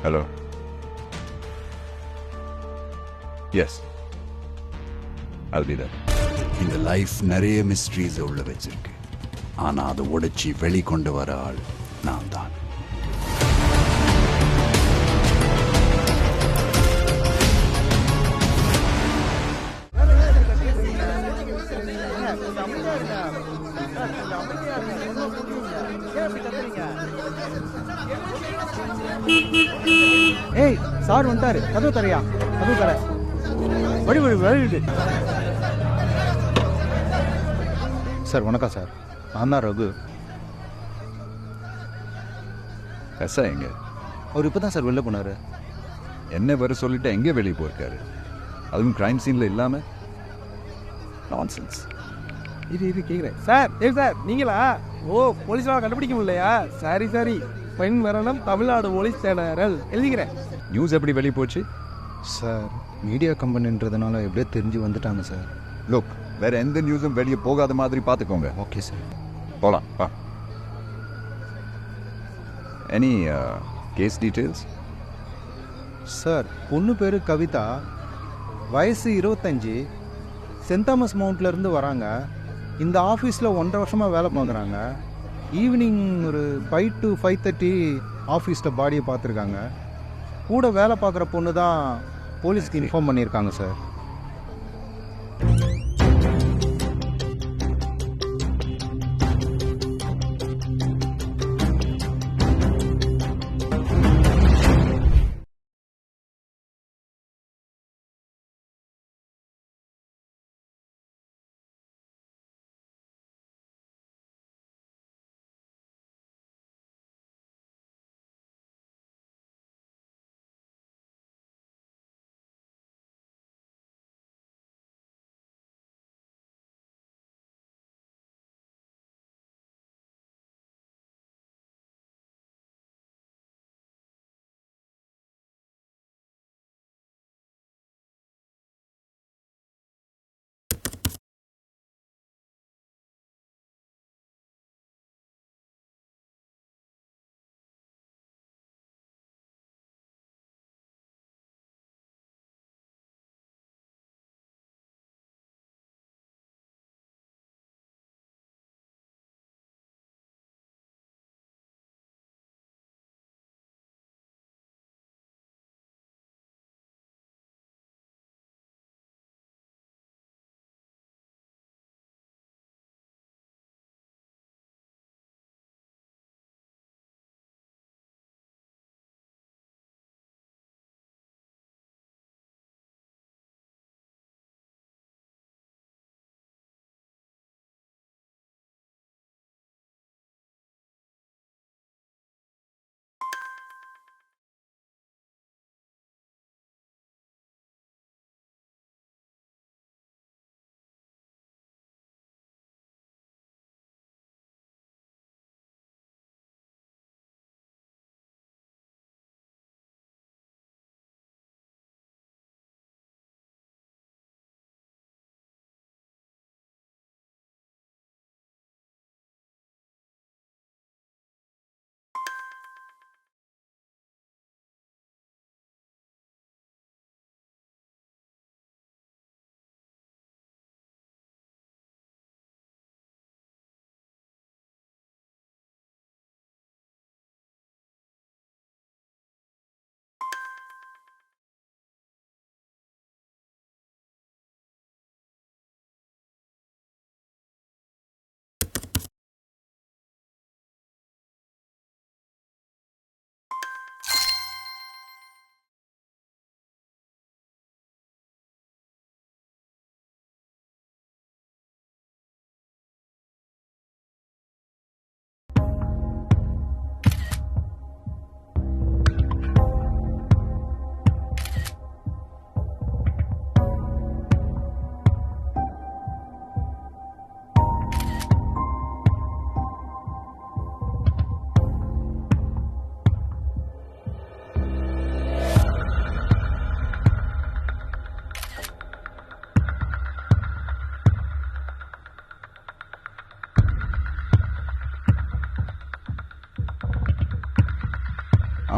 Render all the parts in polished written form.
Hello. Yes. I'll be there. இந்த life நிறைய mysteries உள்ள வச்சிருக்கு. ஆனா அதை உடைச்சி வெளிக்கொண்டு வர ஆள் நான் தான். ஏய் சார் வந்துட்டாரு. கதவு தரையா? கதவு தர. வழி வழி வழி. சார் வணக்கம் சார். நான் தான் ரகு. எஸ்ஸா எங்க? அவர் இப்போ தான் சார் வெளில போனார். என்ன வர சொல்லிட்டு எங்கே வெளியே போயிருக்காரு? அதுவும் கிரைம் சீனில் இல்லாமல்? நான்சென்ஸ். இது கேட்குறேன் சார். சார் நீங்களா? ஓ, போலீஸ்லாம் கண்டுபிடிக்க முடியலையா? சரி பெண் மரணம் தமிழ்நாடு போலீஸ் சேனரல் எழுதிக்கிறேன். நியூஸ் எப்படி வெளியே போச்சு? சார் மீடியா கம்பெனின்றதுனால எப்படியோ தெரிஞ்சு வந்துட்டாங்க சார். லுக், வேற எந்த நியூஸும் வெளியே போகாத மாதிரி பார்த்துக்கோங்க. Okay sir. போகலாம். Any case details? சார் பொண்ணு பேர் கவிதா, வயசு 25, சென்ட் தாமஸ் மவுண்ட்லேருந்து வராங்க. இந்த ஆஃபீஸில் 1.5 வருஷமாக வேலை பார்க்குறாங்க. ஈவினிங் ஒரு 5 to 5:30 ஆஃபீஸில் பாடியை பார்த்துருக்காங்க. கூட வேலை பார்க்குற பொண்ணு தான் போலீஸ்க்கு இன்ஃபார்ம் பண்ணியிருக்காங்க சார்.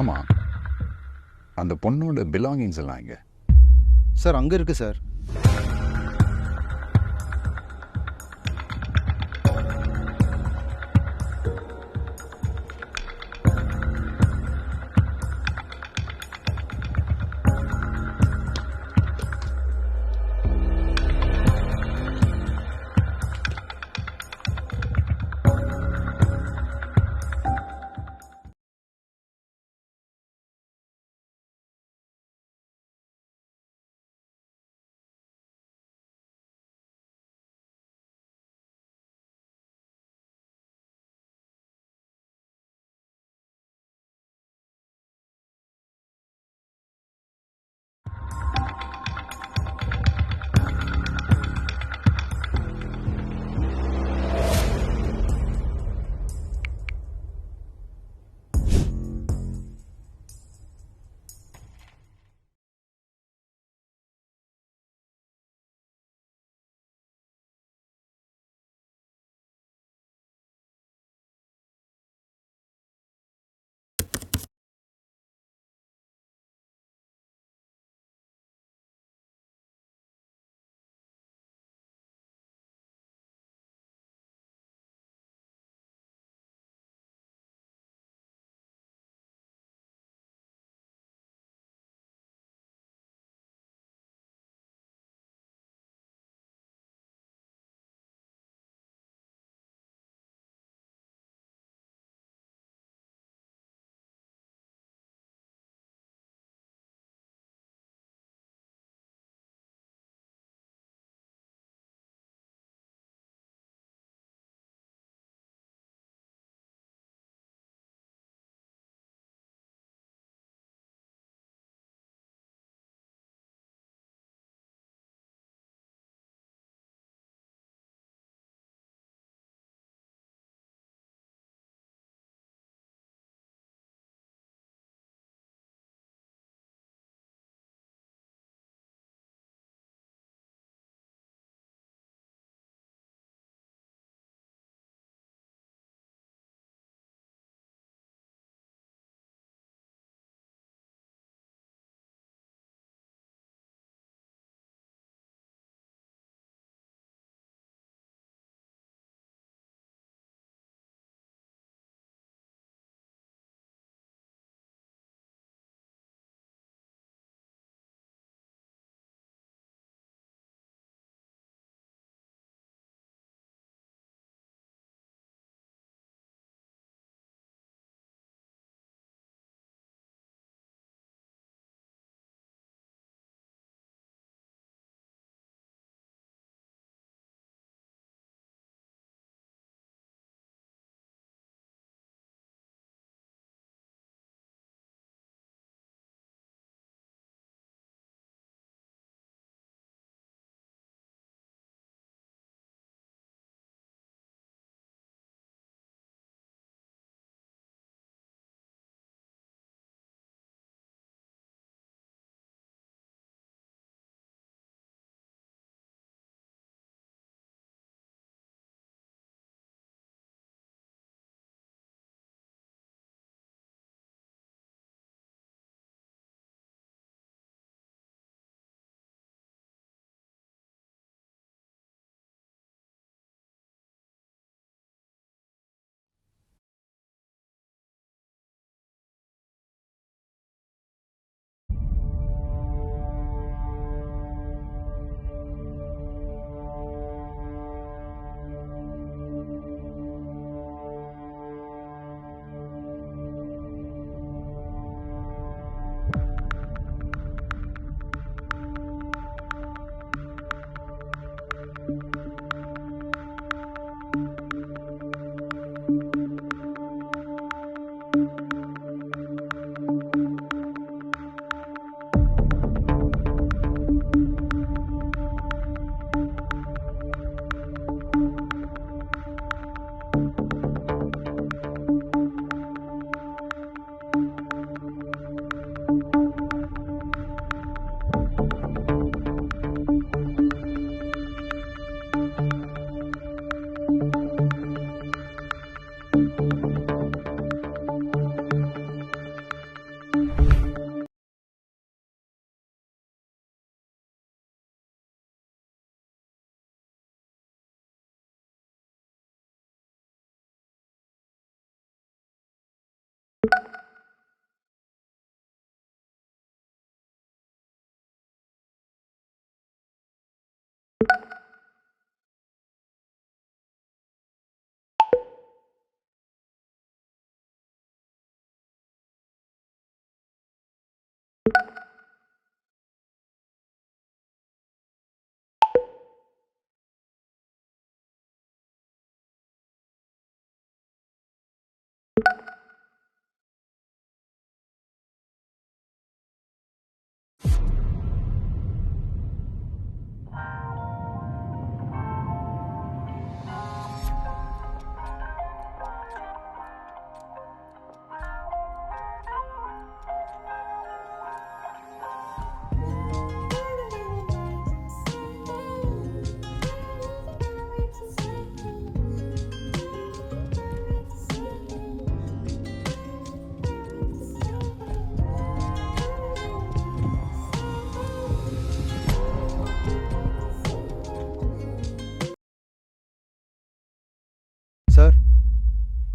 ஆமாம், அந்த பொண்ணோட பிலாங்கிங்ஸ் எல்லாம் இங்கே. சார் அங்கே இருக்குது சார்.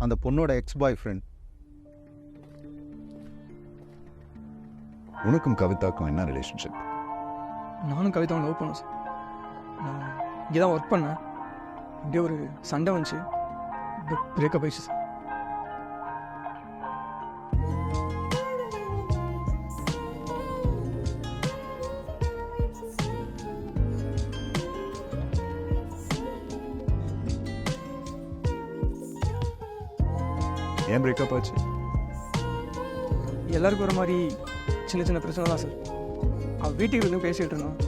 அந்த பொண்ணோட எக்ஸ் பாய் ஃப்ரெண்ட். உனக்கும் கவிதாக்கும் என்ன ரிலேஷன்ஷிப்? நானும் கவிதாவும் லவ் பண்ணோம் சார். நான் இங்கே தான் ஒர்க் பண்ணேன். இப்படியே ஒரு சண்டை வந்துச்சு, பிரேக்கப் ஆயிடுச்சு சார். ஏன் பிரேக்கப் ஆச்சு? எல்லாருக்கும் ஒரு மாதிரி சின்ன சின்ன பிரச்சனை தான் சார். அவள் வீட்டுக்கு வந்து பேசிகிட்டு இருந்தான்.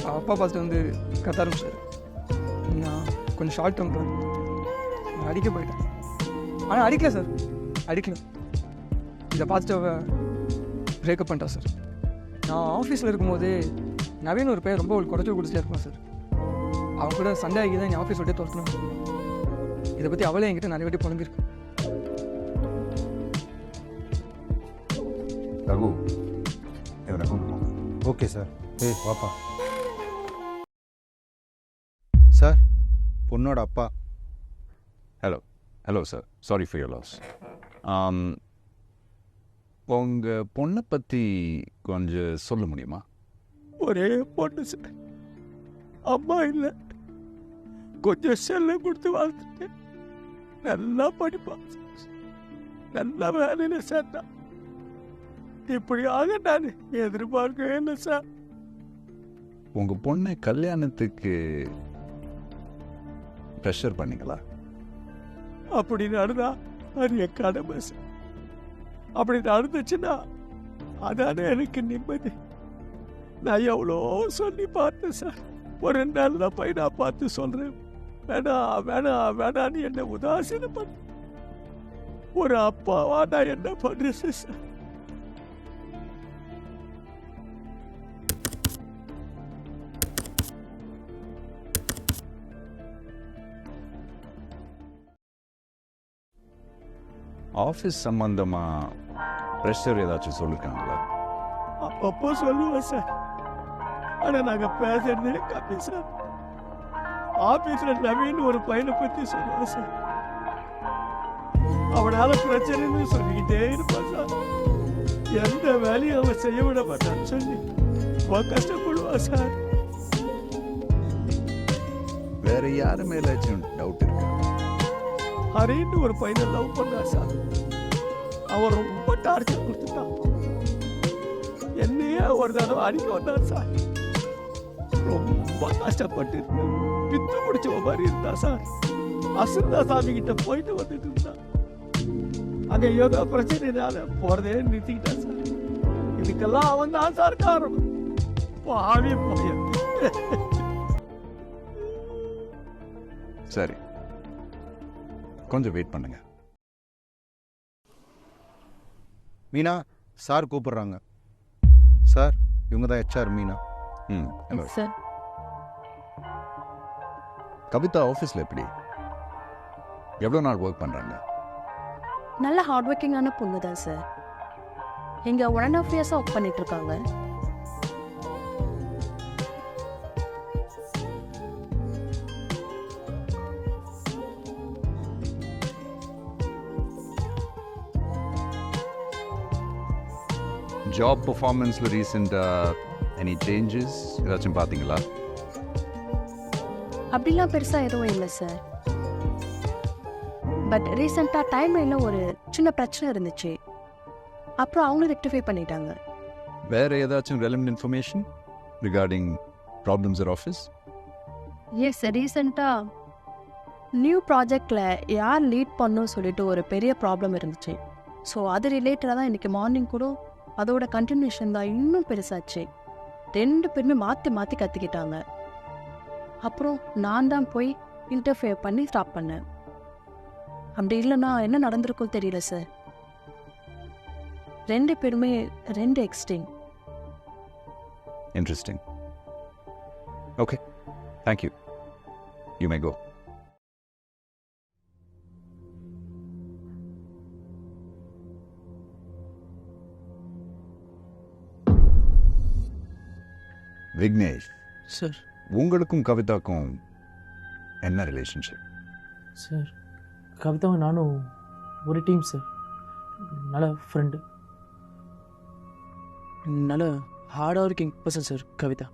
அவள் அப்பா பார்த்துட்டு வந்து கத்த ஆரம்பிச்சார். நான் கொஞ்சம் ஷார்ட் டெம்பர், நான் அடிக்க போயிட்டேன். ஆனால் அடிக்கல சார், அடிக்கல. இதை பார்த்துட்டு அவள் பிரேக்கப் பண்ணிட்டா சார். நான் ஆஃபீஸில் இருக்கும்போதே நவீன் ஒரு பையன் ரொம்ப ஒரு குறைச்சி குடிச்சிட்டே இருப்பான் சார். அவன் கூட சண்டே ஆகி தான் என் ஆஃபீஸ் விட்டே துரத்தணும். இதை பற்றி அவளே என்கிட்ட நிறைய வாட்டி புலம்பிருக்கு. ரகு, இவனை கூப்பிடு. Okay sir. ஏய் வாப்பா. சார், பொண்ணோட அப்பா. Hello hello sir, sorry for your loss. உங்கள் பொண்ணை பற்றி கொஞ்சம் சொல்ல முடியுமா? ஒரே பொண்ணு சார், அம்மா இல்லை. கொஞ்சம் செல்லம் கொடுத்து வாழ்த்துட்டேன். நல்லா படிப்பான், நல்லா வேலையில் சேர்த்தான். இப்படியாக நான் எதிர்பார்க்கவே இல்லை சார். உங்கள் பொண்ணை கல்யாணத்துக்கு ப்ரெஷர் பண்ணீங்களா? அப்படி நடந்தா அது என் கடமை சார். அப்படி நடந்துச்சுன்னா அதானே எனக்கு நிம்மதி. நான் எவ்வளோ சொல்லி பார்த்தேன் சார். ஒரு நல்ல பையனா பார்த்து சொல்றேன், வேணாம் வேணாம் வேணான்னு என்ன உதாசீனம் பண்ண. ஒரு அப்பாவா நான் என்ன பண்றேன் சார்? ஆஃபீஸ் சம்பந்தமாக ப்ரெஷர் ஏதாச்சும் சொல்லியிருக்காங்களா? அப்பப்போ சொல்லுவேன் சார், ஆனால் நாங்கள் பேசுறதே கம்மி சார். ஆஃபீஸில் நவீன் ஒரு பையனை பற்றி சொல்லுவேன் சார். அவனால பிரச்சனைன்னு சொல்லிக்கிட்டே இருப்பான் சார். எந்த வேலையும் அவன் செய்ய விட மாட்டான்னு சொல்லி கஷ்டப்படுவான் சார். வேற யாரு மேலாச்சும் டவுட் இருக்கா? ஹரின்னு ஒரு பையனை லவ் பண்ணா சார். அவன் ரொம்ப டார்ச்சர் கொடுத்துட்டான். என்னையே ஒரு தடவை அடிக்க வந்தான் சார். ரொம்ப கஷ்டப்பட்டு பித்து முடிச்ச மாதிரி இருந்தா சார். அசுந்தா சாமி கிட்ட போயிட்டு வந்துட்டு இருந்தான். அங்க ஏதோ பிரச்சனைனால போறதே நிறுத்திக்கிட்டான் சார். இதுக்கெல்லாம் அவன் தான் சார் காரணம். பாவி பையன். சரி, கொஞ்சம் வெயிட் பண்ணுங்க. மீனா, சார் கூப்பிடுறாங்க. சார், இவங்க தான் HR Meena. Hello sir. Kavitha ஆஃபீஸில் எப்படி, எவ்வளோ நாள் ஒர்க் பண்ணுறாங்க? நல்ல ஹார்ட் ஒர்க்கிங்கான பொண்ணு தான் சார். இங்கே 1.5 இயர்ஸாக ஒர்க் பண்ணிட்டு இருக்காங்க. ஜாப் பர்ஃபார்மன்ஸில் ரீசெண்டாக எனி சேஞ்சஸ் ஏதாச்சும் பார்த்தீங்களா? அப்படிலாம் பெருசாக எதுவும் இல்லை சார். பட் ரீசெண்டாக டைம்லைனில் ஒரு சின்ன பிரச்சனை இருந்துச்சு. அப்புறம் அவங்களும் ரெக்டிஃபை பண்ணிட்டாங்க. வேறு ஏதாச்சும் relevant information regarding problems or office? Yes, ரீசெண்டாக நியூ ப்ராஜெக்டில் யார் லீட் பண்ணணும்னு சொல்லிட்டு ஒரு பெரிய ப்ராப்ளம் இருந்துச்சு. ஸோ அது ரிலேட்டடாக தான் இன்றைக்கி மார்னிங் கூட அதோட கண்டினியூஷன் தான் இன்னும் பெருசாச்சு. 2 பேருமே மாற்றி மாற்றி கற்றுக்கிட்டாங்க. அப்புறம் நான் தான் போய் இன்டர்ஃபியர் பண்ணி ஸ்டாப் பண்ணேன். அப்படி இல்லைன்னா என்ன நடந்திருக்கும் தெரியல சார். 2 பேருமே 2 extreme. Interesting. Okay, thank you. You may go. Vignesh sir. உங்களுக்கும் கவிதாக்கும் என்ன ரிலேஷன்ஷிப்? சார், கவிதாவும் நானும் ஒரு டீம் சார். நல்ல ஃப்ரெண்டு, நல்ல hard working person sir Kavitha.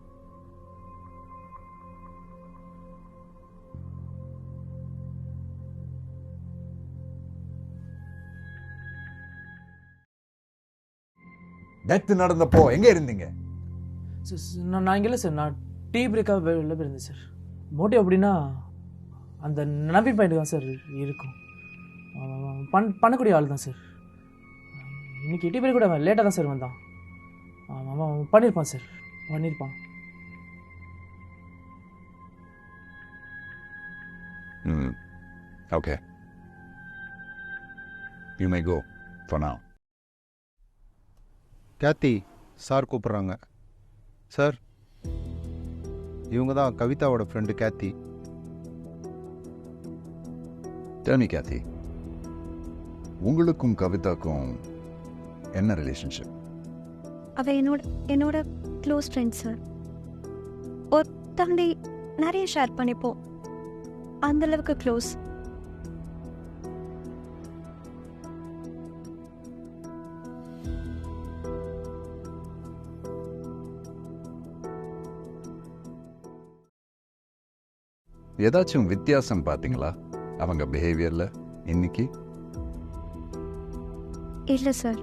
Death நடந்தப்போ எங்க இருந்தீங்க? நான் இங்கே இல்லை சார், நான் டீ பிரேக்காக வெளில போயிருந்தேன் சார். மோட்டிவ் அப்படின்னா அந்த நம்பின் பாயிண்ட் தான் சார் இருக்கும். பண்ணக்கூடிய ஆள் தான் சார். இன்னைக்கு டீ பிரேக் கூட அவன் லேட்டாக தான் சார் வந்தான். அவன் பண்ணியிருப்பான் சார், பண்ணியிருப்பான். Okay, you may go for now. Kathy sir கூப்பிட்றாங்க. சார், இவங்க தான் கவிதாவோட friend Kathy. Tell me, Kathy, உங்களுக்கும் கவிதாக்கும் என்ன ரிலேஷன்ஷிப்? அவ என்னோட க்ளோஸ் ஃப்ரெண்ட் சார். ஒருத்தாண்டி நிறைய ஷேர் பண்ணிப்போம், அந்தளவுக்கு க்ளோஸ். ஏதாச்சும் வித்தியாசம் பார்த்தீங்களா அவங்க பிஹேவியர்ல இன்னைக்கு? இல்லை சார்,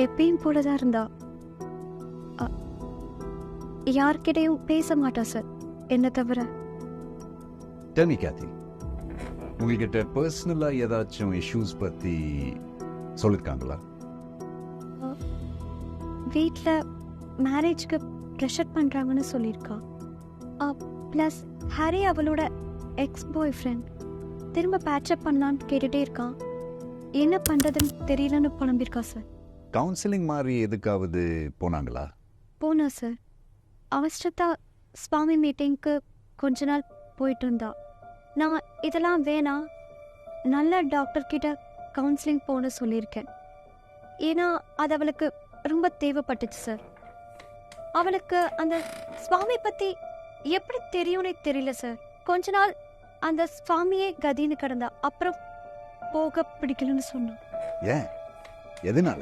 எப்பயும் போல தான் இருந்தா. யார்கிட்டையும் பேச மாட்டா சார், என்ன தவிர. Tell me, Kathy, உங்ககிட்ட பர்சனலா ஏதாச்சும் இஷ்யூஸ் பத்தி சொல்லிருக்காங்களா? வீட்டில் மேரேஜ்க்கு ப்ரெஷர் பண்ணுறாங்கன்னு சொல்லியிருக்கா. ப்ளஸ் ஹரி அவளோட எக்ஸ் பாய் ஃப்ரெண்ட் திரும்ப பேட்சப் பண்ணலான்னு கேட்டுகிட்டே இருக்கான். என்ன பண்ணுறதுன்னு தெரியலன்னு புலம்பியிருக்கா சார். கவுன்சிலிங் மாதிரி எதுக்காவது போனாங்களா? போனா சார், அவசரத்தா சுவாமி மீட்டிங்க்கு கொஞ்ச நாள் போயிட்டு இருந்தா. நான் இதெல்லாம் வேணாம், நல்ல டாக்டர்கிட்ட கவுன்சிலிங் போன சொல்லியிருக்கேன். ஏன்னா அது அவளுக்கு ரொம்ப தேவைப்பட்டுச்சு சார். அவளுக்கு அந்த சுவாமி பற்றி எப்படி தெரியும்னே தெரியல சார். கொஞ்ச நாள் அந்த சுவாமியே கதின்னு கிடந்தா, அப்புறம் போக பிடிக்கலன்னு சொன்னான். ஏன், எதனால?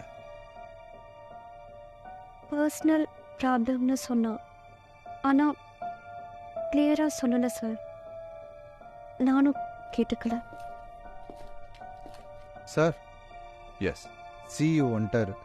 பர்சனல் ப்ராப்ளம்னு சொன்னான். ஆனால் கிளியராக சொல்லலை சார், நானும் கேட்டுக்கல. சார், எஸ், சிஇஓ வந்துட்டாரு.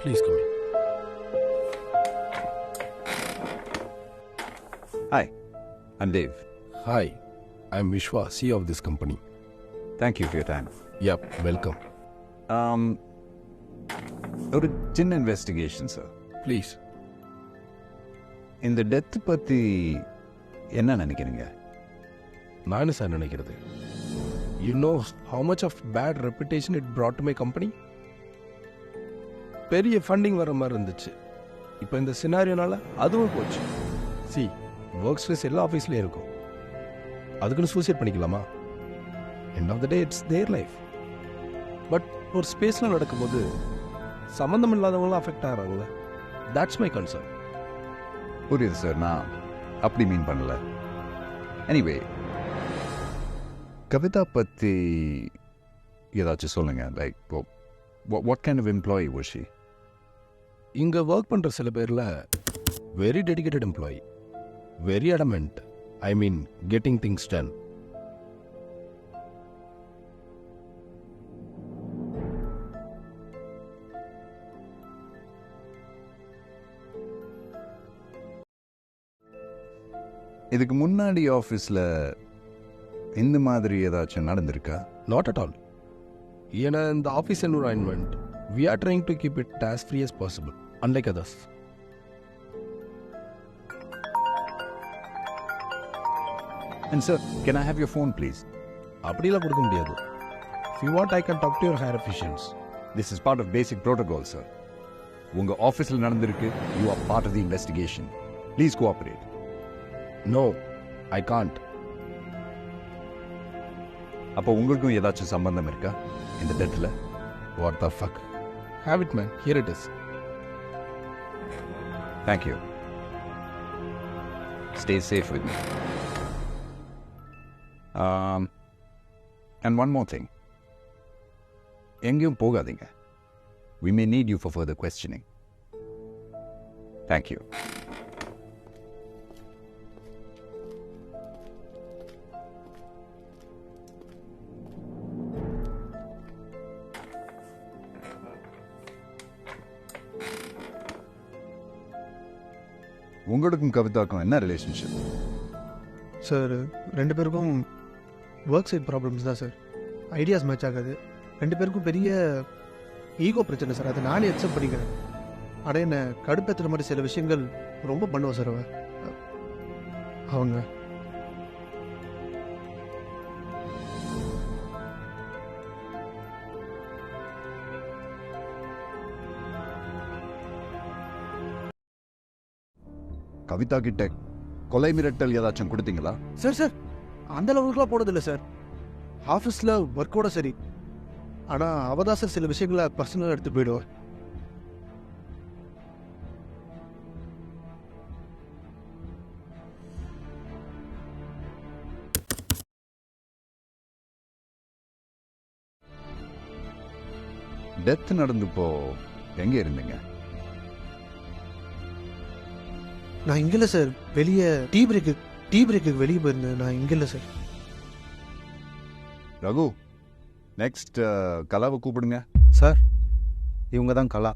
Please come in. Hi, I'm Dave. Hi, I'm Vishwa, CEO of this company. Thank you for your time. Yep, welcome. ஒரு சின்ன இன்வெஸ்டிகேஷன் சார். Please. இந்த டெத் பற்றி என்ன நினைக்கிறீங்க? நான் என்ன சார் நினைக்கிறது? You know how much of bad reputation it brought to my company? பெரிய ஃபண்டிங் வர மாதிரி இருந்துச்சு. இப்போ இந்த சினாரியோனால அதுவும் போச்சு. சி ஒர்க் ஸ்ட்ரெஸ் எல்லா ஆஃபீஸ்லேயும் இருக்கும். அதுக்குன்னு சூசைட் பண்ணிக்கலாமா? End of the day it's their life. But ஒரு ஸ்பேஸில் நடக்கும்போது சம்மந்தம் இல்லாதவங்களாம் அஃபெக்ட் ஆகிறாங்களே. That's my concern. புரியுது சார், நான் அப்படி மீன் பண்ணல. எனிவே, கவிதா பற்றி ஏதாச்சும் சொல்லுங்க. Like what kind of employee was she? இங்கே ஒர்க் பண்ணுற சில பேரில் very dedicated employee, very adamant, I mean getting things done. இதுக்கு முன்னாடி ஆஃபீஸில் இந்த மாதிரி ஏதாச்சும் நடந்திருக்கா? Not at all. ஏன்னா இந்த office environment we are trying to keep it as free as possible, unlike others. And sir, can I have your phone please? அப்படிலாம் கொடுக்க முடியாது. If you want, I can talk to your higher officials. This is part of basic protocol, sir. உங்க ஆஃபீஸில் நடந்திருக்கு. You are part of the investigation. Please cooperate. No, I can't. அப்போ உங்களுக்கும் ஏதாச்சும் சம்பந்தம் இருக்கா இந்த டெத்தில்? What the fuck? Have it, man. Here it is. Thank you. Stay safe with me. And one more thing. எங்கேயும் போகாதீங்க. We may need you for further questioning. Thank you. உங்களுக்கும் கவிதாக்கும் என்ன ரிலேஷன்ஷிப்? சார், ரெண்டு பேருக்கும் ஒர்க் சைட் ப்ராப்ளம்ஸ் தான் sir. Ideas match ஆகாது. ரெண்டு பேருக்கும் பெரிய ஈகோ பிரச்சனை சார். அதை நானே அக்செப்ட் பண்ணிக்கிறேன். ஆனால் என்ன கடுப்பேற்றுற மாதிரி சில விஷயங்கள் ரொம்ப பண்ணுவோம் சார். அவங்க கவிதா கிட்ட கொலை மிரட்டல் ஏதாச்சும் கொடுத்தீங்களா? சார் அந்த லெவலுக்குலாம் போனதில்லை சார். ஆஃபீஸில் ஒர்க்கோட சரி. ஆனால் அவள் தான் சார் சில விஷயங்களை பர்சனலாக எடுத்து போயிடுவார். டெத் நடந்தப்போ எங்கே இருந்தீங்க? நான் இங்கே இல்லை சார். வெளியே டீ பிரேக்கு வெளியே போயிருந்தேன். நான் இங்கே இல்லை சார். ரகு, நெக்ஸ்ட் கலாவை கூப்பிடுங்க. சார், இவங்க தான் கலா.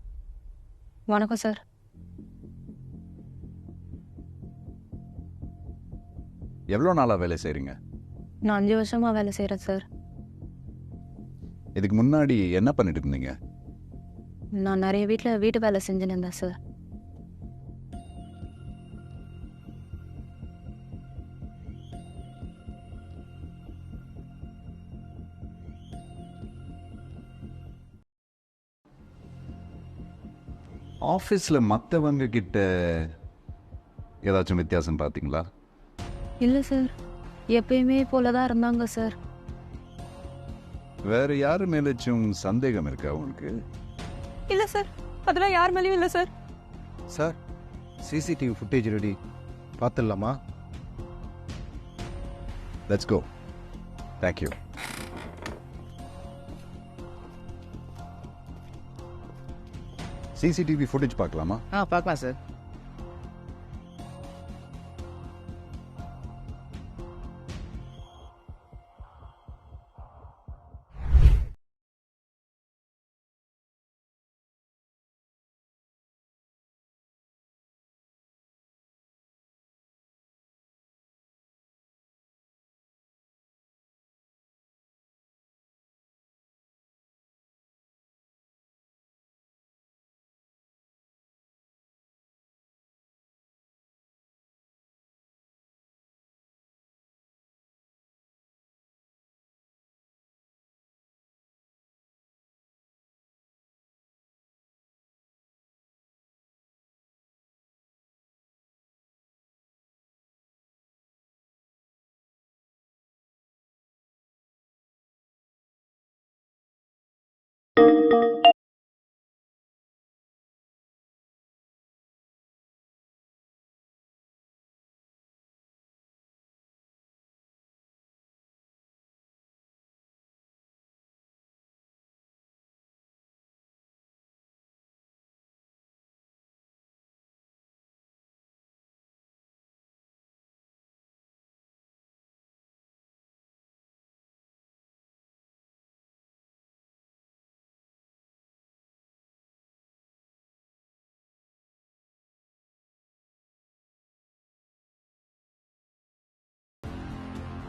வணக்கம் சார். எவ்வளோ நாளாக வேலை செய்கிறீங்க? நான் 5 வருஷமாக வேலை செய்கிறேன் சார். இதுக்கு முன்னாடி என்ன பண்ணிட்டு இருந்தீங்க? நான் நிறைய வீட்டு வேலை செஞ்சுன்னு இருந்தேன் சார். ஆஃபீஸில் மற்றவங்க கிட்ட ஏதாச்சும் வித்தியாசம் பார்த்தீங்களா? இல்லை சார், எப்பயுமே போல தான் இருந்தாங்க சார். வேற யாரு மேலேச்சும் சந்தேகம் இருக்கா உங்களுக்கு? இல்லை சார், அதெல்லாம் யார் மேலேயும் இல்லை sir. Sir, CCTV footage ready, பார்த்துடலாமா? Let's go. Thank you. CCTV footage பார்க்கலாமா? பார்க்கலாம் சார்.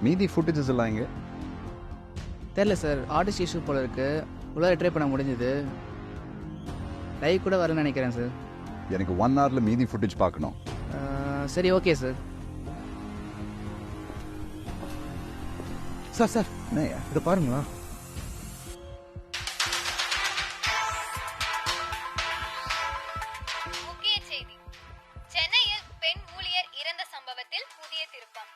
மீதி ஃபுட்டேஜஸ் எல்லாம் இங்கே தெரில சார், ஆர்டிஸ்ட் இஷ்யூ போல இருக்கு. உள்ள ட்ரை பண்ண முடிஞ்சது. லைவ் கூட வரலன்னு நினைக்கிறேன் சார். எனக்கு 1 ஹவரில் மீதி ஃபுட்டேஜ் பார்க்கணும். சரி, ஓகே சார். சார் என்னய்யா? இதை பாருங்களா. முக்கிய செய்தி: சென்னையில் பெண் ஊழியர் இறந்த சம்பவத்தில் புதிய திருப்பம்.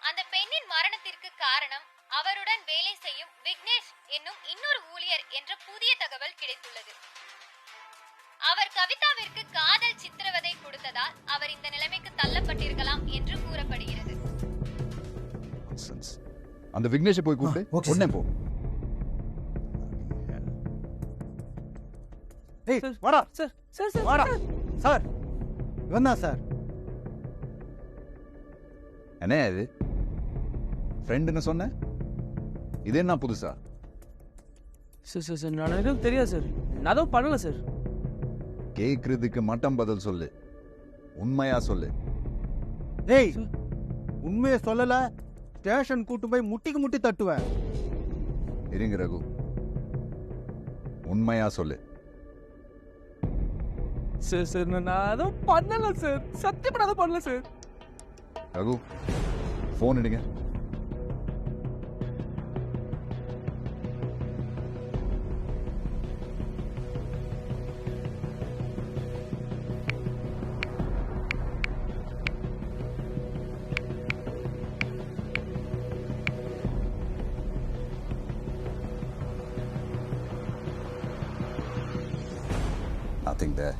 அந்த பெண்ணின் மரணத்திற்கு காரணம் அவருடன் வேலை செய்யும் விக்னேஷ் என்னும் இன்னொரு ஊழியர் என்ற புதிய தகவல் கிடைத்துள்ளது. அவர் கவிதாவிற்கு காதல் சித்திரவதை கொடுத்ததால் அவர் இந்த நிலைமைக்கு தள்ளப்பட்டிருக்கலாம் என்று கூறப்படுகிறது. அந்த விக்னேஷை போய் கூப்பிட்டு உடனே போ. ஏய் வாடா சார் சார் சார் வாடா சார். இவன் தான் சார். என்ன இது ஃப்ரெண்டுன்னு சொன்ன? இது என்ன புதுசா? சார் சார் சார் நான் எதுவும் தெரியாது சார். நான் அதுவும் பண்ணல சார். கேட்கறதுக்கு மட்டும் பதில் சொல்லு. உண்மையா சொல்லு. ஏய், உண்மையை சொல்லல ஸ்டேஷன் கூட்டு போய் முட்டிக்கு முட்டி தட்டுவேன். இருங்க ரகு, உண்மையா சொல்லு. சார் சார் நான் அதுவும் பண்ணல சார். சத்தியமா அதுவும் பண்ணல சார். ரகு, ஃபோன் எடுங்க. Nothing there.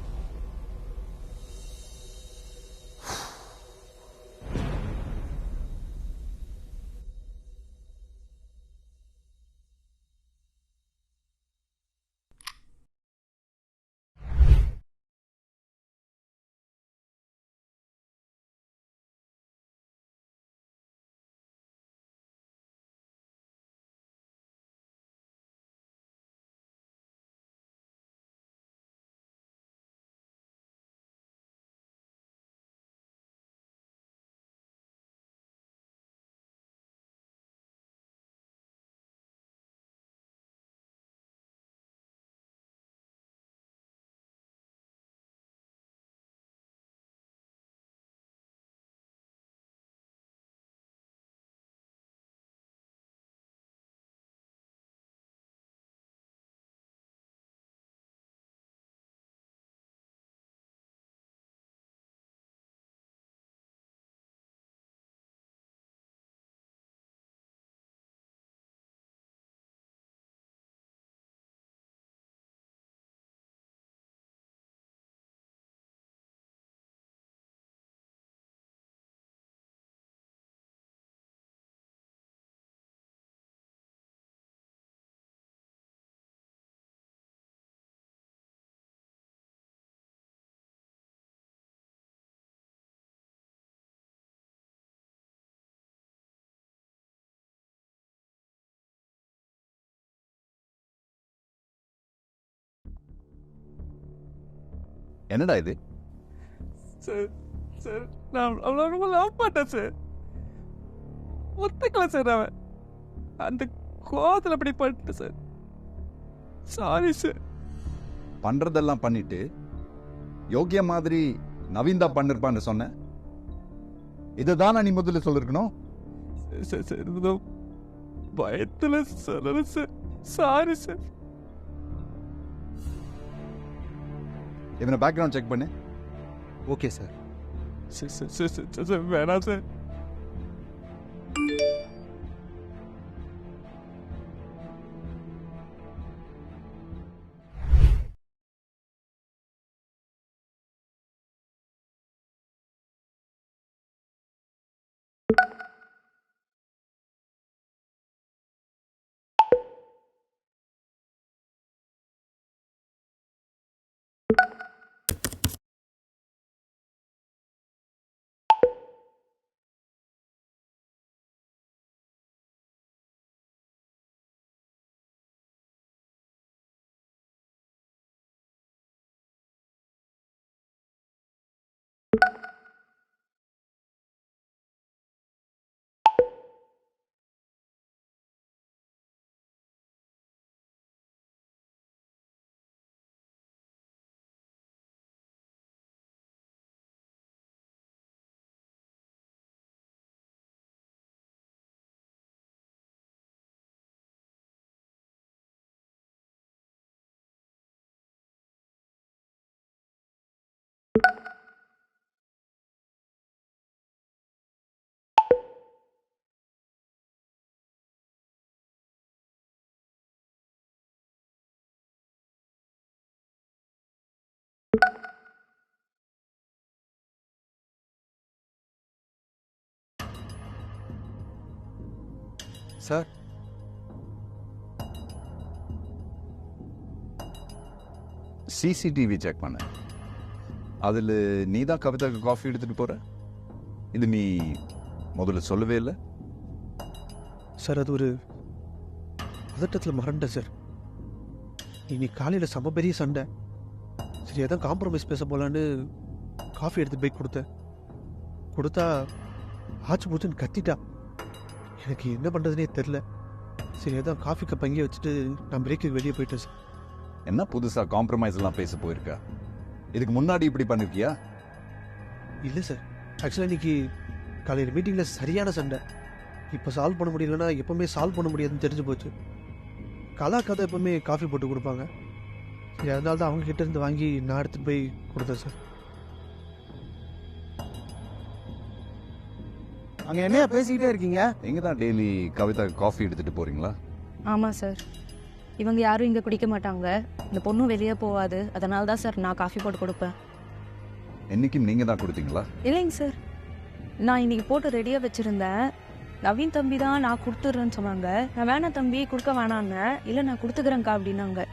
என்னடா இது? சார் சார் நான் அவ்வளோ ரொம்ப லவ் பண்ணேன் சார். ஒத்துக்கல சார். அவன் அந்த கோவத்தில் அப்படி பண்ணிட்டேன் சார். Sorry sir. பண்றதெல்லாம் பண்ணிட்டு யோகிய மாதிரி நவீன் தான் பண்ணிருப்பான்னு சொன்ன. இதுதானா நீ முதல்ல சொல்லிருக்கணும்? சார் சார் இதோ பயத்தில் சொல்லல சார். Sorry sir. இவனை பேக்ரவுண்ட் செக் பண்ணு. Okay sir. Sir sir sir sir sir வேணாம் சார். சார் சிசிடிவி செக் பண்ண. அதில் நீ தான் கவிதாக்கு காஃபி எடுத்துட்டு போற. இது நீ முதல்ல சொல்லவே இல்லை. சார் அது ஒரு பதட்டத்தில் மறண்டேன் சார். இன்னைக்கு காலையில் செம்ம பெரிய சண்டை. சரி அதான் காம்ப்ரமைஸ் பேச போகலான்னு காஃபி எடுத்து போய் கொடுத்தா ஆச்சு போச்சுன்னு கத்திட்டா. எனக்கு என்ன பண்ணுறதுனே தெரில. சரி அதான் காஃபி கப் அங்கேயே வச்சுட்டு நான் பிரேக்குக்கு வெளியே போயிட்டேன் சார். என்ன புதுசா காம்ப்ரமைஸ் எல்லாம் பேச போயிருக்கா? இதுக்கு முன்னாடி இப்படி பண்ணிருக்கியா? இல்லை சார், ஆக்சுவலாக இன்னைக்கு காலையில் மீட்டிங்கில் சரியான சண்டை. இப்போ சால்வ் பண்ண முடியலன்னா எப்போவுமே சால்வ் பண்ண முடியாதுன்னு தெரிஞ்சு போச்சு. கலா கதை எப்போவுமே காஃபி போட்டு கொடுப்பாங்க. சரி அதனால தான் அவங்க கிட்ட இருந்து வாங்கி நான் எடுத்துகிட்டு போய் கொடுத்தேன் சார். அங்கே என்னையா பேசிக்கிட்டே இருக்கீங்க? நீங்கள் தான் டெய்லி கவிதாக்கு காஃபி எடுத்துட்டு போறீங்களா? ஆமாம் சார், இவங்க யாரும் இங்கே குடிக்க மாட்டாங்க. இந்த பொண்ணும் வெளியே போகாது. அதனால தான் சார் நான் காஃபி போட்டு கொடுப்பேன். என்னைக்கும் நீங்கள் தான் கொடுத்தீங்களா? இல்லைங்க சார், நான் இன்னைக்கு போட்டு ரெடியாக வச்சுருந்தேன். நவீன் தம்பி தான் நான் கொடுத்துட்றேன்னு சொன்னாங்க. நான் வேணாம் தம்பி கொடுக்க வேணான்னு. இல்லை நான் கொடுத்துக்கிறேங்க்கா அப்படின்னாங்க.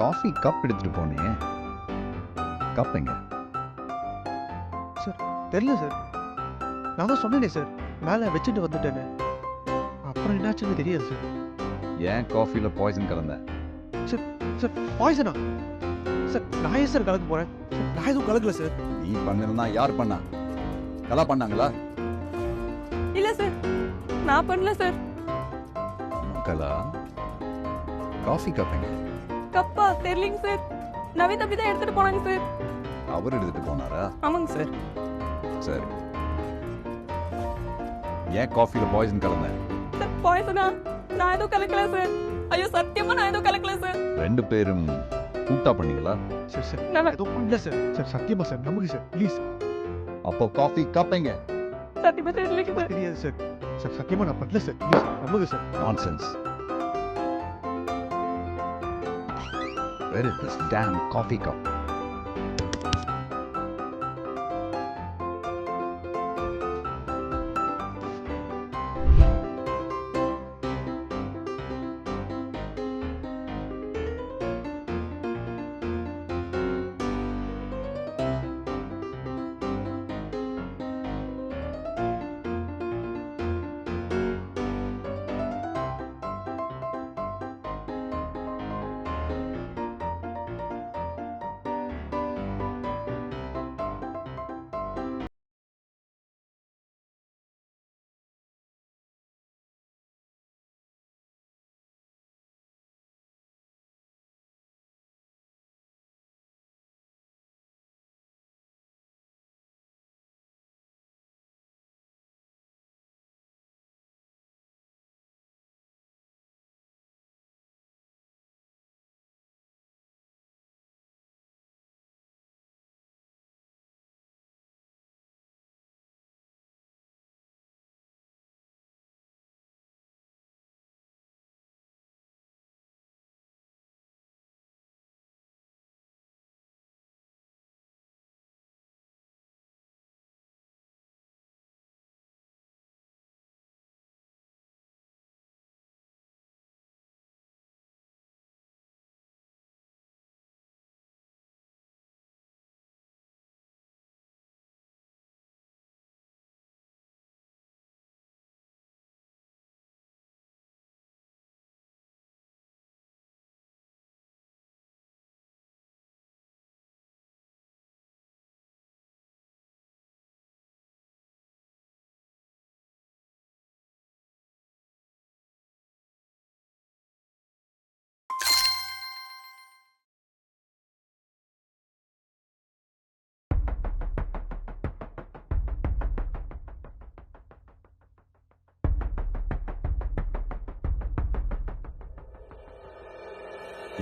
காஃபி கப் எடுத்துட்டு போனே, கப் எங்க? சார் தெரில சார், நான் தான் சொன்னேனே சார் மேலே வச்சுட்டு வந்துட்டேன்னு. அப்புறம் என்னாச்சுன்னு தெரியாது சார். ஏன் காஃபியில் பாய்சன் கலந்த? சார் சார் பாய்சனா? சார் நான் ஏன் சார் கலக்க போகிறேன்? நான் எதுவும் கலக்கல சார். நீ பண்ணலன்னா யார் பண்ணா? கலா பண்ணாங்களா? இல்லை சார், நான் பண்ணல சார். கலா, காஃபி கப் எங்க? கப்பா தெரியலிங்க சார். நவீன் தம்பி தான் எடுத்துட்டு போனாங்க சார். அவர் எடுத்துட்டு போனாரா? ஆமாங்க சார். சரி, ஏன் காஃபியில் பாய்சன் கலந்த? சார் பாய்சனா? நான் எதுவும் கலக்கல சார். ஐயோ சத்தியமா நான் எதுவும் கலக்கல சார். ரெண்டு பேரும் கூட்டா பண்ணீங்களா? சார் சார் நான் எதுவும் இல்லை சார். சார் சத்தியமா சார் நம்புங்க சார் ப்ளீஸ். அப்போ காஃபி கப் எங்க? சத்தியமா தெரியலிங்க சார். தெரியாது சார். சார் சத்தியமா நான் பண்ணல சார். ப்ளீஸ் நம்புங்க sir. Nonsense. Where is this damn coffee cup?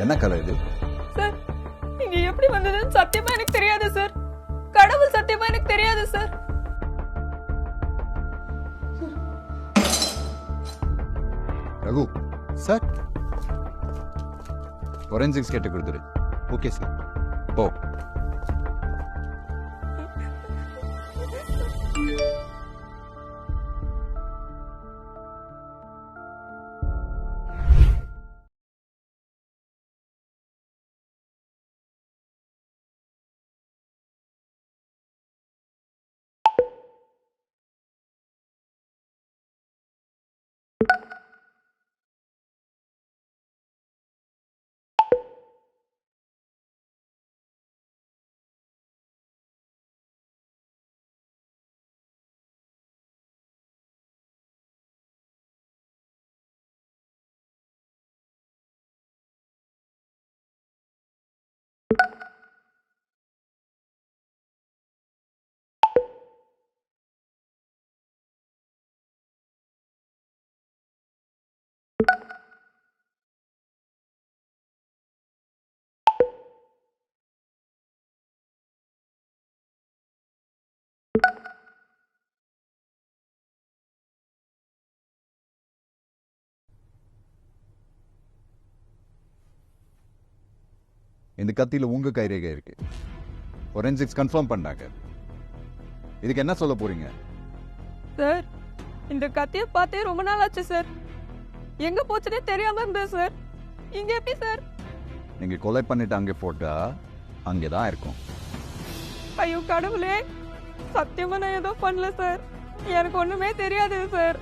என்ன கதை இது? சார் இங்க எப்படி வந்ததுன்னு சத்தியமா எனக்கு தெரியாது சார். கடவுள் சத்தியமா எனக்கு தெரியாது சார். ரகு சார். ஃபொரென்சிக்ஸ் கேட்டு கொடுத்துரு. Okay sir. போ. இந்த கத்தியில உங்க கைரேகை இருக்கு. ஃபொரென்சிக்ஸ் கன்ஃபார்ம் பண்ணாங்க. இதுக்கு என்ன சொல்ல போறீங்க? சார் இந்த கத்தியை பார்த்தே ரொம்ப நாள் ஆச்சு சார். எங்க போச்சுனே தெரியாம இருந்தேன் சார். இங்க எப்படி சார்? நீங்க கொலை பண்ணிட்டு அங்கே போட்டா அங்கேதான் இருக்கும். ஐயோ கடவுளே, சத்தியமா நான் ஏதோ பண்ணல சார். எனக்கு ஒண்ணுமே தெரியாது sir.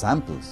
Samples.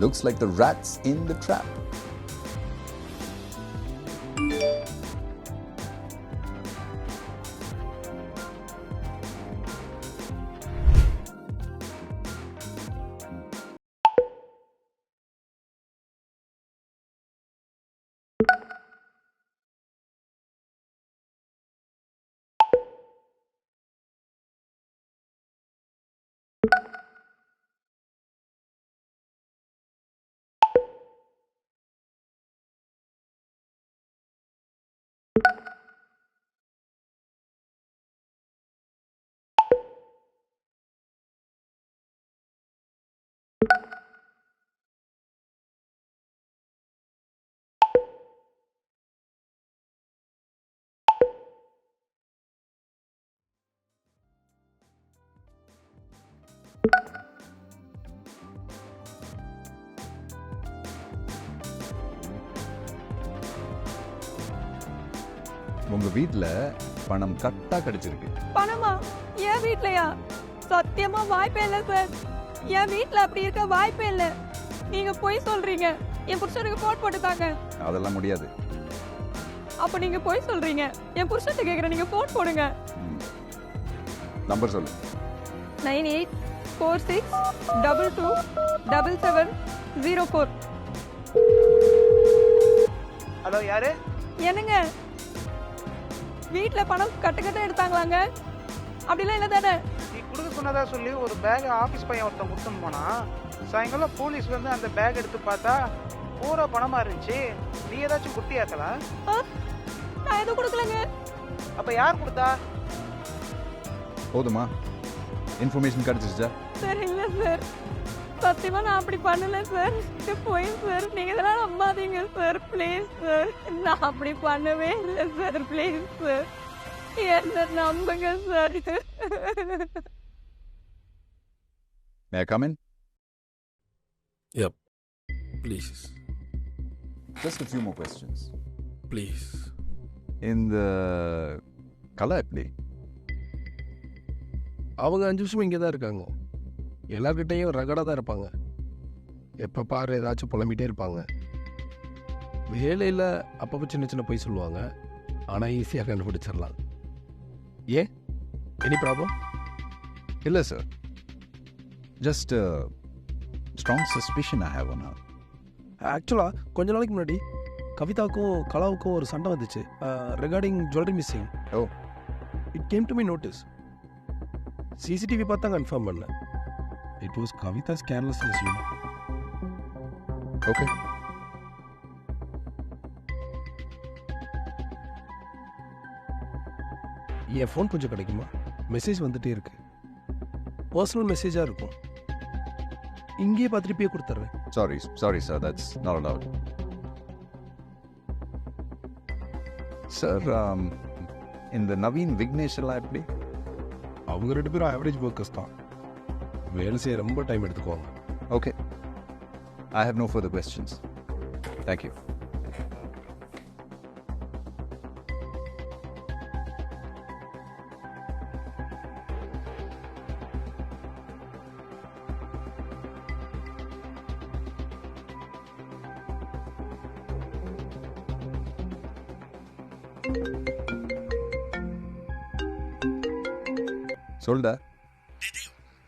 Looks like the rat's in the trap. உங்க வீட்ல பணம் கட்டா கிடைச்சிருக்கு. பணமா? என் வீட்லயா? சத்தியமா வாய்ப்பே இல்லை சார். என் வீட்ல அப்படி இருக்க வாய்ப்பே இல்லை. நீங்க போய் சொல்றீங்க. என் புருஷனுக்கு போன் போட்டுதாங்க. அதெல்லாம் முடியாது. அப்ப நீங்க போய் சொல்றீங்க. என் புருஷன்ட்ட கேக்குறேன், நீங்க போன் போடுங்க. நம்பர் சொல்லு. 9846227704. ஹலோ, யாரு? என்னங்க, வீட்ல பணம் கட்ட எடுத்தாங்களாங்க? அப்படிலாம் இல்லை தானே? நீ கொடுக்க சொன்னதா சொல்லி ஒரு பேக் ஆஃபீஸ் பையன் ஒருத்தன் கொடுத்துன்னு போனா, சாயங்காலம் போலீஸ் வந்து அந்த பேக் எடுத்து பார்த்தா பூரா பணமா இருந்துச்சு. நீ ஏதாச்சும் குட்டியாக்கலாம்? நான் எதுவும் கொடுக்கலங்க. அப்ப யார் கொடுத்தா? போதுமா? இன்ஃபர்மேஷன் கிடைச்சிருச்சா? சார் இல்லை சார், சத்தியமா நான் அப்படி பண்ணல சார். போய் சார், நீங்க இதெல்லாம் நம்பாதீங்க சார், ப்ளீஸ் சார். நான் அப்படி பண்ணவே இல்லை சார், ப்ளீஸ் சார், என்ன நம்புங்க sir. May I come in? Yep. Please. Just a few more questions. Please. இந்த கலா எப்படி? அவங்க 5 வருஷம் இங்கே தான் இருக்காங்க. எல்லார்கிட்டையும் ரகடாக தான் இருப்பாங்க. எப்போ பாரு ஏதாச்சும் புலம்பிகிட்டே இருப்பாங்க. வேலையில் அப்பப்போ சின்ன சின்ன பொய் சொல்லுவாங்க. ஆனால் ஈஸியாக கண்டுபிடிச்சிடலாம். ஏன், எனி ப்ராப்ளம்? இல்லை சார், just strong suspicion I have one. ஆக்சுவலாக கொஞ்ச நாளைக்கு முன்னாடி கவிதாவுக்கும் கலாவுக்கும் ஒரு சண்டை வந்துச்சு regarding jewellery missing. Oh, it came to me notice. CCTV பார்த்து தான் கன்ஃபார்ம் பண்ணேன். It was Kavitha's carelessness. Okay, என் ஃபோன் கொஞ்சம் கிடைக்குமா? மெசேஜ் வந்துட்டே இருக்கு. பர்சனல் மெசேஜாக இருக்கும். இங்கேயே பார்த்துட்டு பே கொடுத்துட்றேன். Sorry sir, that's not allowed. Sir, இந்த நவீன் விக்னேஷ் எல்லாம் எப்படி? அவங்க 2 பேரும் ஆவரேஜ் ஒர்க்கர்ஸ் தான். வேலை செய்ய ரொம்ப டைம் எடுத்துக்குவாங்க. Okay, I have no further questions. Thank you. சொல்டா.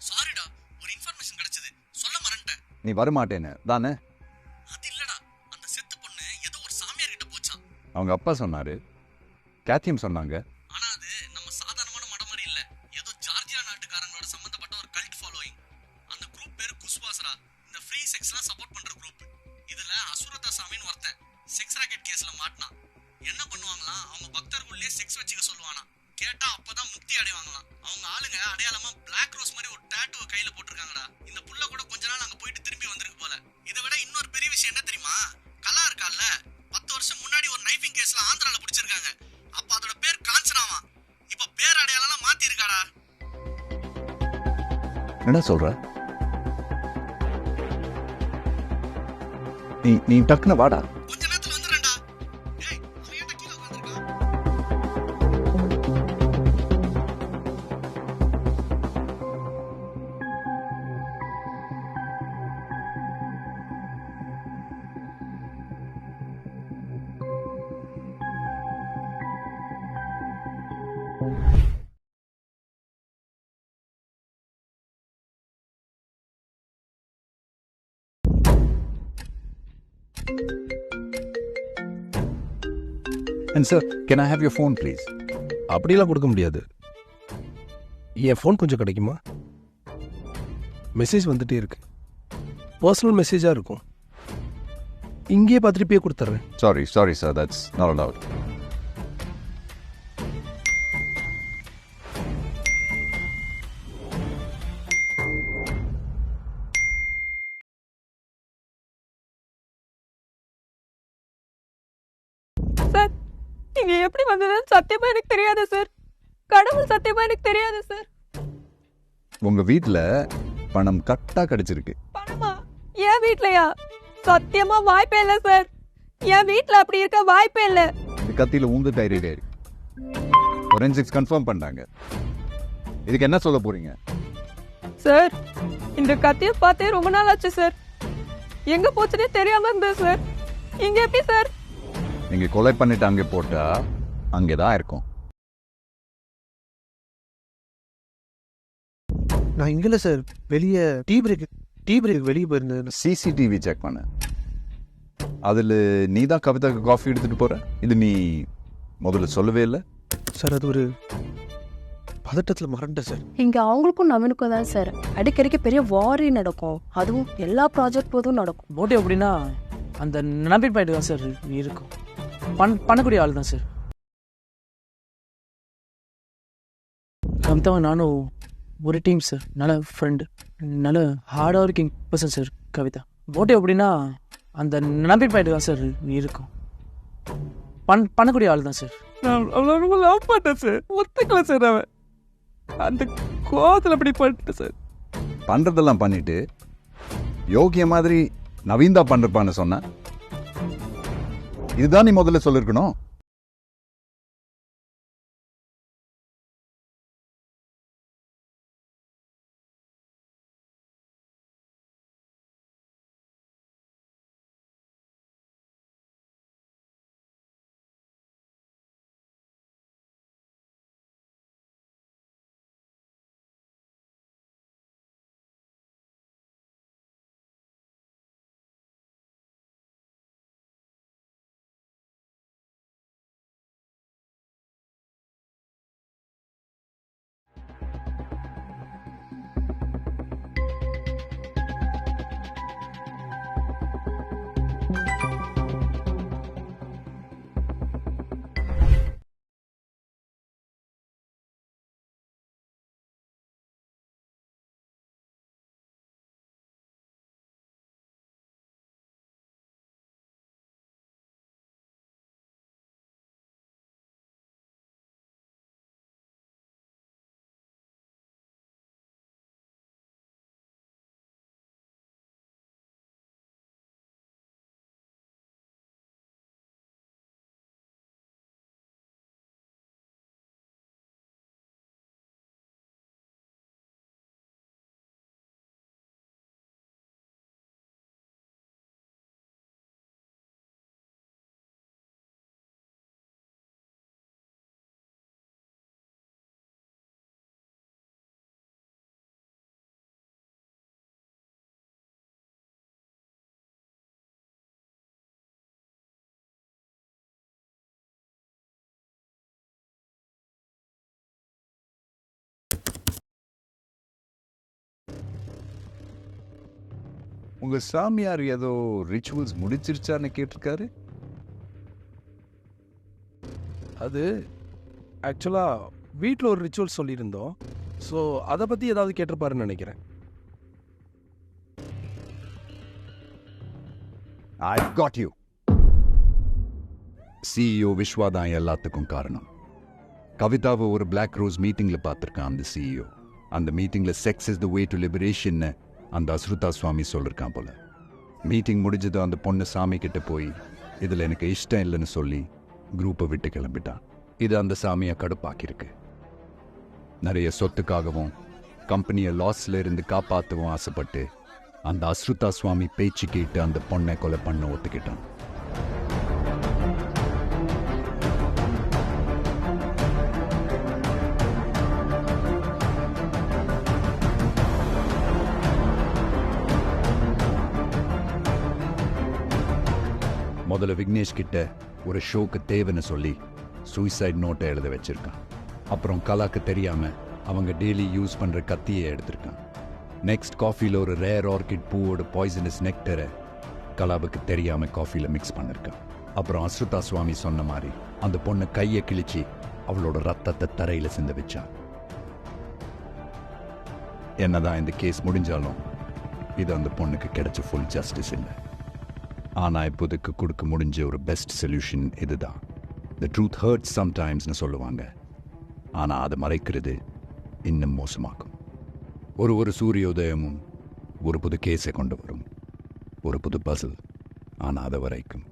சாரிடா, ஒரு இன்ஃபர்மேஷன் கிடைச்சது, சொல்ல மறந்துட்டேன். நீ வரமாட்டேன்னு தானே? அது இல்லடா, அந்த செத்து பொண்ணு ஏதோ ஒரு சாமியார் கிட்ட போச்சாம். அவங்க அப்பா சொன்னாரு, கேத்தியம் சொன்னாங்க. ஆனா அது நம்ம சாதாரணமான மடம் மாதிரி இல்ல, ஏதோ ஜார்ஜியா நாட்டுக்காரங்களோட சம்பந்தப்பட்ட ஒரு கல்ட் ஃபாலோயிங். அந்த குரூப் பேரு குஸ்வாஸ்ரா. இந்த ஃப்ரீ செக்ஸ்லாம் சப்போர்ட் பண்ற குரூப். இதுல அசுரதா சாமின்னு ஒருத்தன் செக்ஸ் ராக்கெட் கேஸ்ல மாட்டினான். என்ன பண்ணுவாங்களாம், அவங்க பக்தர்களுள்ளே செக்ஸ் வச்சுக்க சொல்லுவானா. கேட்டா அப்பதான் முக்தி அடைவாங்களாம். அவங்க ஆளுங்க அடையாளமா பிளாக் ரோஸ் மாதிரி ஒரு டாட்டூவை கையில போட்டிருக்காங்கடா. இந்த புள்ள கூட கொஞ்ச நாள் அங்க போயிட்டு திரும்பி வந்திருக்கு போல. இதை விட இன்னொரு பெரிய விஷயம் என்ன தெரியுமா? கலா இருக்கால, 10 வருஷம் முன்னாடி ஒரு நைஃபிங் கேஸ்ல ஆந்திரால பிடிச்சிருக்காங்க. அப்ப அதோட பேர் காஞ்சனாவா. இப்ப பேர் அடையாளம் மாத்தி இருக்காடா. என்ன சொல்ற? நீ டக்குன்னு வாடா. கொஞ்ச நேரத்துல வந்துறேன்டா. ஏய், அவன் ஏன்டா கீழ உட்கார்ந்திருக்கான்? And sir, can I have your phone, please? அப்படிலாம் கொடுக்க முடியாது. என் ஃபோன் கொஞ்சம் கிடைக்குமா? மெசேஜ் வந்துட்டே இருக்கு. பர்சனல் மெசேஜாக இருக்கும். இங்கேயே பார்த்துட்டு பே கொடுத்துட்றேன். Sorry, sir. That's not allowed. Sir நீங்க எப்படி வந்ததுன்னு சத்தியமா எனக்கு தெரியாது சார். கடவுள் சத்தியமா எனக்கு தெரியாது சார். உங்க வீட்ல பணம் கட்டா கிடைச்சிருக்கு. பணமா? என் வீட்லயா? சத்தியமா வாய்ப்பே இல்லை சார். என் வீட்ல அப்படி இருக்க வாய்ப்பே இல்லை. இந்த கத்தியில உங்க கைரேகை இருக்கு. ஃபோரென்சிக்ஸ் கன்ஃபார்ம் பண்ணாங்க. இதுக்கு என்ன சொல்ல போறீங்க? சார் இந்த கத்தியை பார்த்தே ரொம்ப நாள் ஆச்சு சார். எங்க போச்சுன்னே தெரியாம இருந்தது சார். இங்க எப்படி சார்? நீங்க கொலை பண்ணிட்டு அங்கே போட்டா அங்கேதான் இருக்கும். நான் இங்கே இல்லை சார், வெளியே டீ பிரேக் வெளியே போயிருந்தேன். சிசிடிவி செக் பண்ண. அதில் நீ தான் கவிதாக்கு காஃபி எடுத்துட்டு போற. இது நீ முதல்ல சொல்லவே இல்லை சார். அது ஒரு பதட்டத்தில் மறந்துட்டேன் சார். இங்கே அவங்களுக்கும் நவீனுக்கும் தான் சார் அடிக்கடிக்கு பெரிய வாரி நடக்கும். அதுவும் எல்லா ப்ராஜெக்ட் போதும் நடக்கும். மோட்டிவ் அப்படின்னா அந்த நம்பி பாயிண்ட் தான் சார் இருக்கும். பண்ணக்கூடிய ஆள் தான் சார். கவிதாவும் நானும் ஒரு டீம் சார். நல்ல ஃப்ரெண்டு, நல்ல hard working person sir Kavitha. Motive அப்படின்னா அந்த நம்பி பாயிண்ட் தான் சார் இருக்கும். பண்ணக்கூடிய ஆள் தான் சார். நான் ரொம்ப லவ் பண்ணேன் சார். ஒத்துக்கல சார். அவன் அந்த கோவத்தில் அப்படி பண்ணிட்டு சார். பண்றதெல்லாம் பண்ணிட்டு யோகிய மாதிரி நவீன் தான் பண்றப்பான்னு சொன்ன. இதுதான் நீ முதல்ல சொல்லிருக்கணும். உங்க சாமியார் ஏதோ ரிச்சுவல்ஸ் முடிச்சிருச்சான்னு கேட்டிருக்காரு. அது ஆக்சுவலாக வீட்டில் ஒரு ரிச்சுவல் சொல்லியிருந்தோம். ஸோ அதை பற்றி ஏதாவது கேட்டிருப்பாருன்னு நினைக்கிறேன். I got you. CEO Vishwa தான் எல்லாத்துக்கும் காரணம். கவிதாவை ஒரு பிளாக் ரோஸ் மீட்டிங்ல பார்த்துருக்கான் அந்த சிஇஓ. அந்த மீட்டிங்ல sex is the way to liberation அந்த அஸ்ருதா சுவாமி சொல்லிருக்கான் போல. மீட்டிங் முடிஞ்சது அந்த பொண்ணு சாமி கிட்ட போய் இதில் எனக்கு இஷ்டம் இல்லைன்னு சொல்லி குரூப்பை விட்டு கிளம்பிட்டான். இது அந்த சாமியை கடுப்பாக்கியிருக்கு. நிறைய சொத்துக்காகவும் கம்பெனியை லாஸ்ல இருந்து காப்பாற்றவும் ஆசைப்பட்டு அந்த அஸ்ருதா சுவாமி பேச்சு கேட்டு அந்த பொண்ணை கொலை பண்ண ஒத்துக்கிட்டான். முதல்ல விக்னேஷ் கிட்ட ஒரு ஷோக்கு தேவைன்னு சொல்லி சூசைட் நோட்டை எழுத வச்சிருக்கான். அப்புறம் கலாக்கு தெரியாம அவங்க டெய்லி யூஸ் பண்ற கத்தியை எடுத்திருக்கான். நெக்ஸ்ட் காஃபியில் ஒரு ரேர் ஆர்கிட் பூவோட பாய்சனஸ் நெக்டரை கலாவுக்கு தெரியாம காஃபியில் மிக்ஸ் பண்ணிருக்கான். அப்புறம் அஸ்ருதா சுவாமி சொன்ன மாதிரி அந்த பொண்ணு கையை கிழிச்சு அவளோட ரத்தத்தை தரையில சிந்த வச்சான். என்னதான் இந்த கேஸ் முடிஞ்சாலும் இது அந்த பொண்ணுக்கு கிடைச்ச ஃபுல் ஜஸ்டிஸ் இல்லை. ஆனா இப்போதைக்கு கொடுக்க முடிஞ்ச ஒரு பெஸ்ட் சொல்யூஷன் இதுதான். The truth hurts sometimes-னு சொல்லுவாங்க. ஆனா அதை மறைக்கிறது இன்னும் மோசமாக்கும். ஒரு சூரியோதயமும் ஒரு புது கேஸை கொண்டு வரும், ஒரு புது பசில். ஆனா அது வரைக்கும்